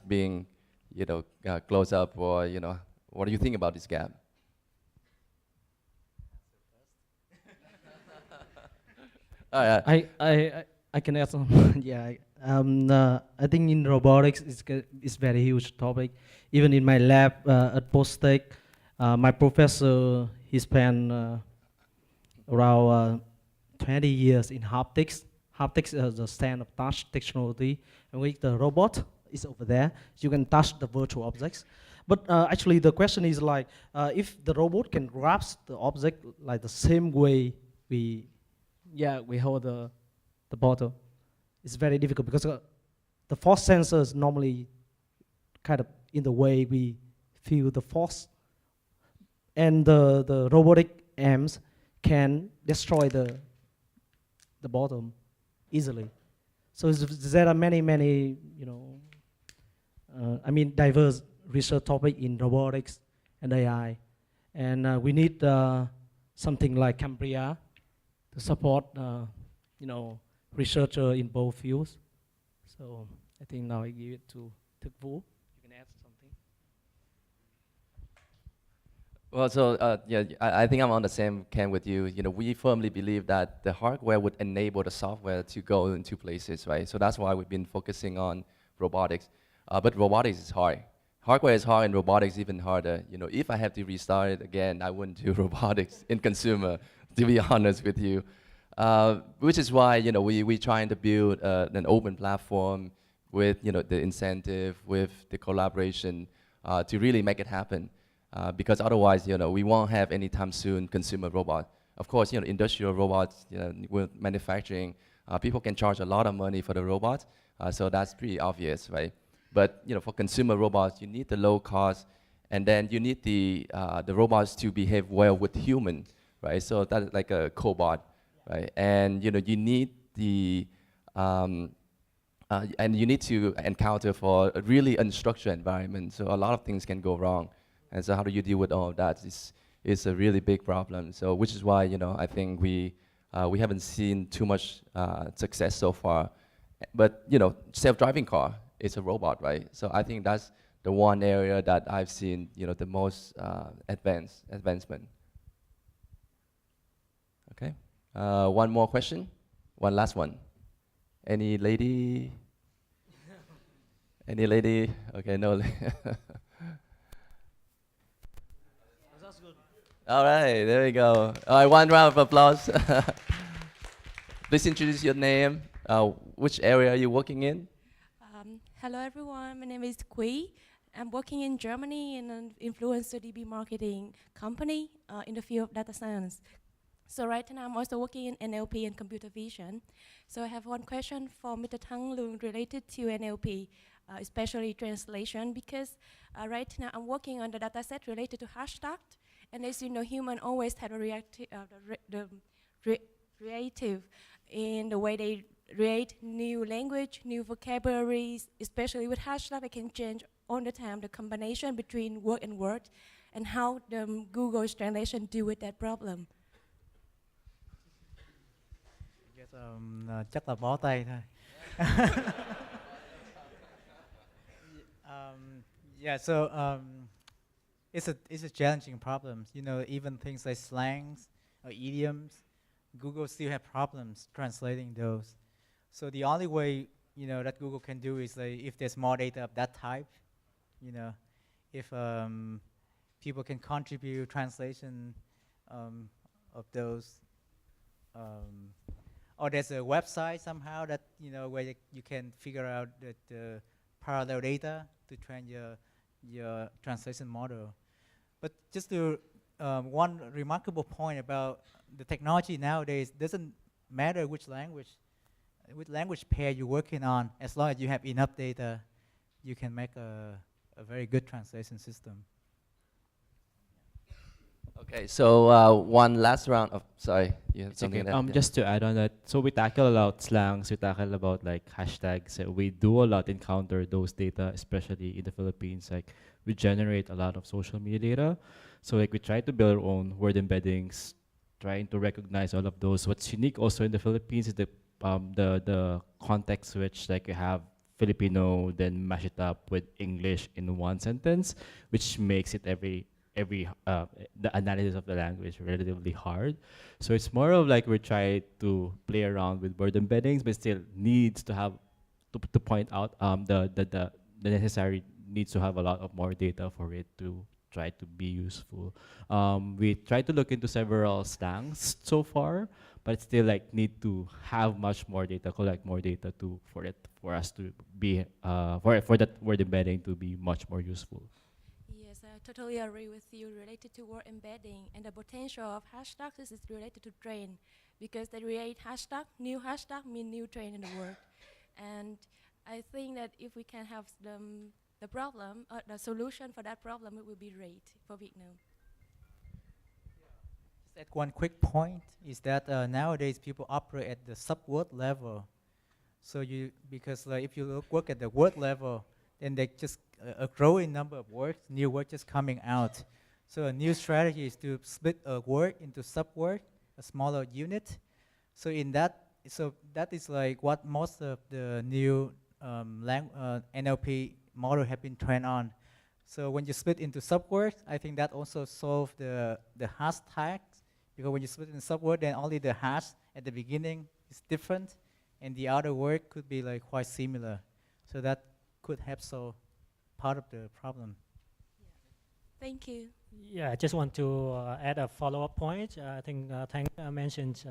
just being, close up, or what do you think about this gap? Oh, yeah. I can add some. Yeah. I think in robotics it's very huge topic. Even in my lab at Posttech, my professor he spent around 20 years in haptics. Haptics is the stand of touch technology, and with the robot is over there, you can touch the virtual objects. But actually, the question is like, if the robot can grasp the object like the same way we hold the bottle, it's very difficult because the force sensors normally kind of in the way we feel the force, and the robotic arms can destroy the bottom easily. So there are many diverse research topic in robotics and AI, and we need something like Cambria to support researcher in both fields. So I think now I give it to Vu. You can add something. Well, so yeah, I think I'm on the same camp with you. We firmly believe that the hardware would enable the software to go into places, right? So that's why we've been focusing on robotics. But robotics is hard. Hardware is hard, and robotics even harder. If I have to restart it again, I wouldn't do robotics in consumer, to be honest with you. Which is why we're trying to build an open platform with the incentive, with the collaboration to really make it happen. Because otherwise, we won't have anytime soon consumer robot. Of course, industrial robots, with manufacturing, people can charge a lot of money for the robot, so that's pretty obvious, right? But for consumer robots, you need the low cost, and then you need the robots to behave well with human, right? So that's like a cobot, right? And you need the and you need to encounter for a really unstructured environment. So a lot of things can go wrong. And so how do you deal with all of that is a really big problem. So which is why I think we haven't seen too much success so far. But self-driving car is a robot, right? So I think that's the one area that I've seen the most advancement. Okay, one more question, one last one. Any lady? Any lady? Okay, no. All right, there we go. All right, one round of applause. Please introduce your name. Which area are you working in? Hello everyone, my name is Kui. I'm working in Germany in an influencer DB marketing company in the field of data science. So right now I'm also working in NLP and computer vision. So I have one question for Mr. Thang Lung related to NLP, especially translation, because right now I'm working on the data set related to hashtag. And as you know, human always have a creative in the way they create new language, new vocabularies, especially with hashtag. They can change all the time the combination between word and word, and how the Google's translation deal with that problem. Chắc là bó tay thôi. Yeah, so it's a challenging problem. Even things like slangs or idioms, Google still have problems translating those. So the only way that Google can do is if there's more data of that type, if people can contribute translation of those, or there's a website somehow that where you can figure out that parallel data to train your translation model. But just to one remarkable point about the technology nowadays, doesn't matter which language pair you're working on, as long as you have enough data, you can make a very good translation system. Okay, so one last round of, sorry, you have something okay. Just to add on that, so we tackle about slangs, we tackle about like hashtags. We do a lot encounter those data, especially in the Philippines. Like we generate a lot of social media data. So like we try to build our own word embeddings, trying to recognize all of those. What's unique also in the Philippines is the context switch. Like you have Filipino, then mash it up with English in one sentence, which makes it the analysis of the language relatively hard. So it's more of like we're trying to play around with word embeddings, but still needs to have to point out the necessary needs to have a lot of more data for it to try to be useful. We tried to look into several slangs so far, but still like need to have much more data, collect more data for us to be for that word embedding to be much more useful. Yes, I totally agree with you related to word embedding, and the potential of hashtags is related to train, because they create new hashtag mean new train in the word. And I think that if we can have the problem, the solution for that problem, it will be great for Vietnam. Just add one quick point is that nowadays people operate at the sub-word level. So because if you work at the word level, then they just a growing number of words, new words just coming out. So a new strategy is to split a word into sub-word, a smaller unit. So that is like what most of the new NLP model have been trained on. So when you split into subwords, I think that also solves the hashtags, because when you split in subword, then only the hash at the beginning is different, and the other word could be like quite similar. So that could help solve part of the problem. Thank you. Yeah, I just want to add a follow-up point. I think Tang mentioned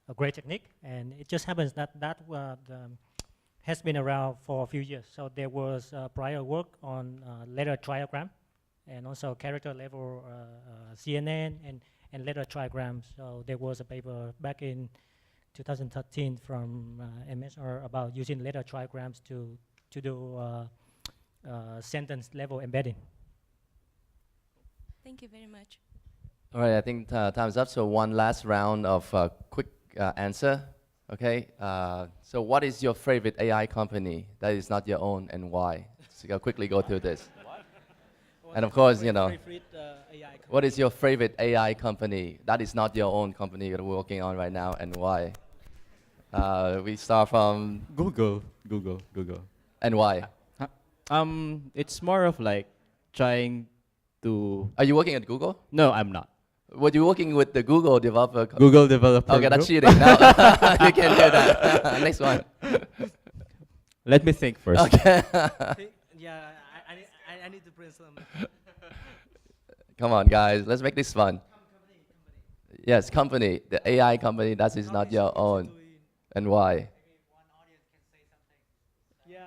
a great technique, and it just happens that has been around for a few years. So there was prior work on letter triagram, and also character level CNN and letter triagrams. So there was a paper back in 2013 from MSR about using letter triagrams to do sentence level embedding. Thank you very much. All right, I think time's up. So one last round of quick answer. Okay. So what is your favorite AI company that is not your own, and why? So you quickly go through this. And of course, you know, what is your favorite AI company that is not your own company you're working on right now, and why? We start from Google. and why? It's more of like trying to. Are you working at Google? No, I'm not. Were you working with the Google developer? Google developer. Okay, that's group. cheating. Now you can do that. Next one. Let me think first. Okay. Yeah, I need to bring some. Come on, guys. Let's make this fun. Yes, company. The AI company that is not your own, and why? Yeah.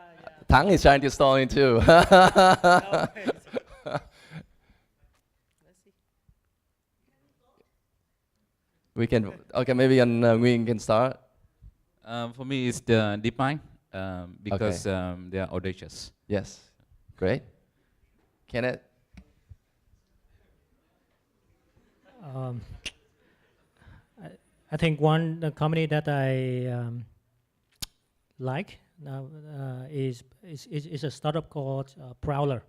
Tang is trying to stall in too. We can, okay, maybe Nguyen can start. For me, it's the DeepMind because they are audacious. Yes, great. Kenneth? I think one company that I like now is a startup called Prowler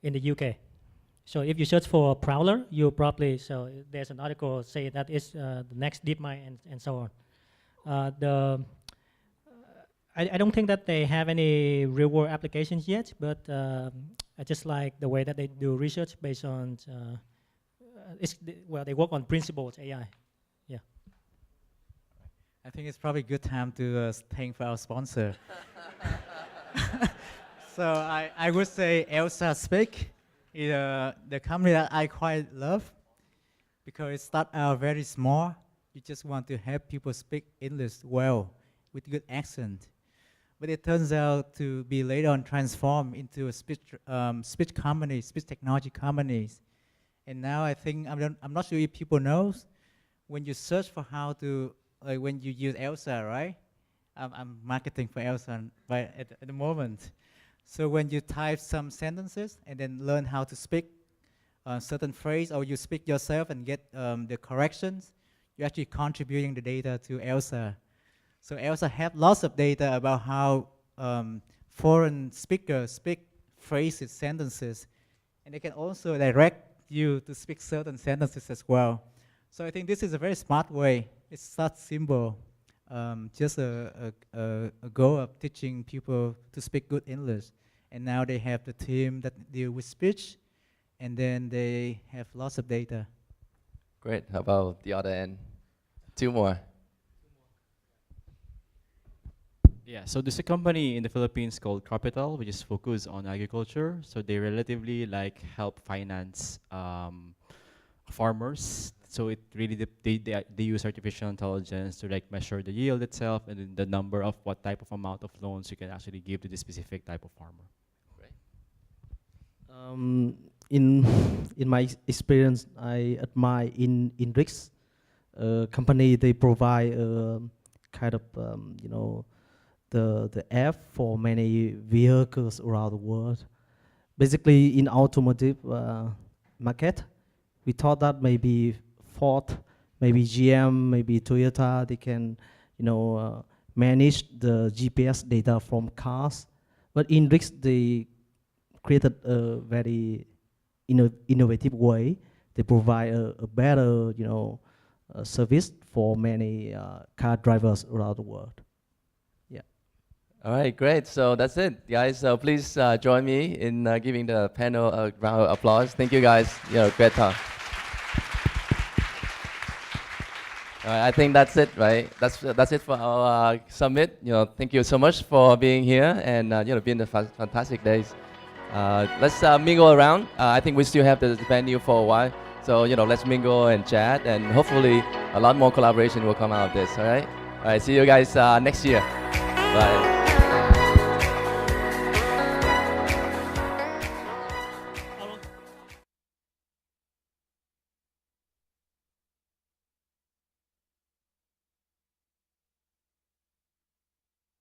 in the UK. So if you search for Prowler, you probably, so there's an article say that is the next DeepMind and so on. I don't think that they have any real world applications yet, but I just like the way that they do research based on, they work on principles AI. Yeah. I think it's probably a good time to thank for our sponsor. So I would say Elsa Speak is the company that I quite love, because it started out very small. You just want to help people speak English well with good accent. But it turns out to be later on transformed into a speech company, speech technology companies. And now I think, I'm not sure if people know, when you search for how to, like when you use Elsa, right? I'm marketing for Elsa at the moment. So when you type some sentences and then learn how to speak a certain phrase, or you speak yourself and get the corrections, you're actually contributing the data to Elsa. So Elsa have lots of data about how foreign speakers speak phrases, sentences, and they can also direct you to speak certain sentences as well. So I think this is a very smart way. It starts simple. just a goal of teaching people to speak good English. And now they have the team that deal with speech, and then they have lots of data. Great. How about the other end? Two more. Yeah, so there's a company in the Philippines called Capital, which is focused on agriculture. So they relatively like help finance farmers. So it really they use artificial intelligence to like measure the yield itself and then the number of what type of amount of loans you can actually give to this specific type of farmer. In my experience, I admire in RIX company. They provide kind of you know, the app for many vehicles around the world. Basically, in automotive market, we thought that maybe Ford, maybe GM, maybe Toyota, they can, you know, manage the GPS data from cars. But in RIX, they created a very innovative way. They provide a better, you know, service for many car drivers around the world. Yeah. All right, great. So that's it, guys. So please join me in giving the panel a round of applause. Thank you, guys. Great talk. All right, I think that's it, right? That's it for our summit. Thank you so much for being here and being the fantastic days. Let's mingle around. I think we still have the venue for a while. So, let's mingle and chat, and hopefully a lot more collaboration will come out of this, all right? All right, see you guys next year. Bye.